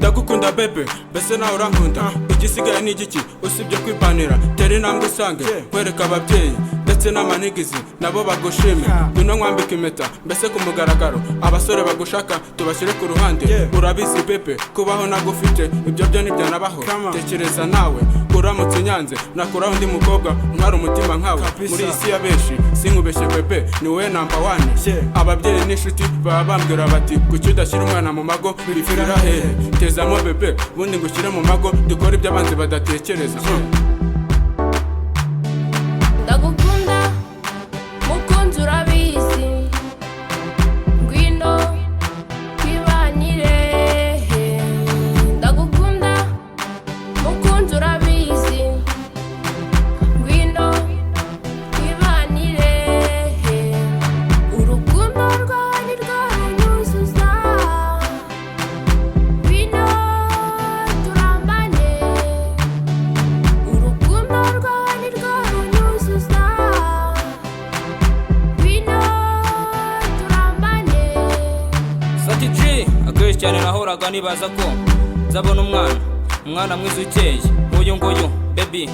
ndagukunda bebe mbese nawe urankunda igisigaye ni igiki usibye kwibanira tera intambwe usange kwereka ababyeyi ndetse n'amanigizi nabo bagushime ngwino nkwambika impeta mbese ku mugaragaro abasore bagushaka tubashyire ku ruhande urabizi bebe kubaho nagufite ibyo byo ntibyanabaho tekereza nawe uramutse nyanze nakuraho undi mukobwa ntwara umutima nkawe muri isi ya benshi sinkubeshye bebe ni wowe number 1 ababyeyi n'inshuti baba bambwira bati kuki udashyira umwana mu mago bifirira hehe tezamo bebe ubundi ngushyire mu mago dukora ibyo abanzi badatekereza ndagukunda mukunzi urabizi ngwino twibanire ndagukunda mukunzi urabizi ngwino twibanire urukundo rwawe ni rwarunyuzuza ngwino turambane urukundo rwawe ni rwarunyuzuza ngwino turambane Sati G akenshi cyane nahoraga nibaza ko nzabona umwana mwiza ukeye nk'uyu nguyu baby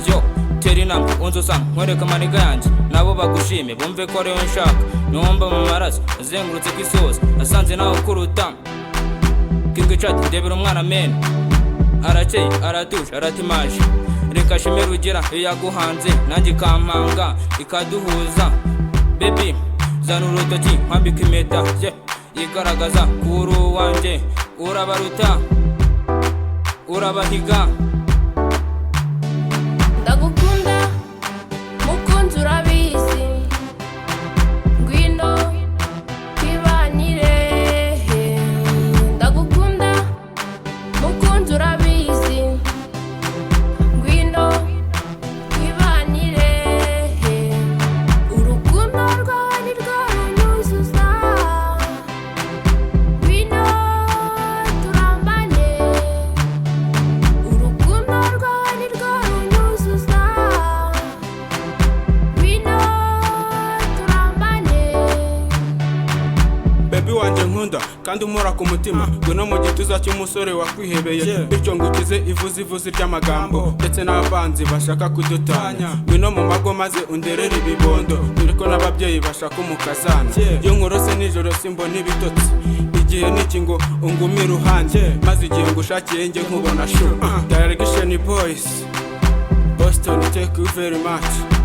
yo tera intambwe unzi usanga nkwereka amaniga yanjye nabo bagushime bumve ko ariwe nshaka numva mu maraso azengurutse ku isoza asanze nawe ukuruta King Chat ndebera umwana men arakeye aratuje aratimaje reka shime rugira iyo yaguhanze nanjye kampanga ikaduhuza baby zana urutoki nkwambika impeta igaragaza kuri wanjye urabaruta urabahiga ndagukunda mukunzi urabizi ngwino twibanire ndagukunda mukunzi urabizi ngwino twibanire urukundo rwawe ni rwarunyuzuza ngwino turambane urukundo rwawe ni rwarunyuzuza ngwino turambane bebi wanjye nkunda kandi umura ku mutima ngwino mu gituza cy'umusore wakwihebeye bityo ngukize ivuzi ry'amagambo ndetse n'abanzi bashaka kudutanya ngwino mu mago maze underere ibibondo dore ko n'ababyeyi bashaka umukazana iyo nkorose nijoro simbona ibitotsi igihe niki ngo ungume iruhande maze igihe ngushakiye njye nkubona shu Direction Boys Boston, thank you very much.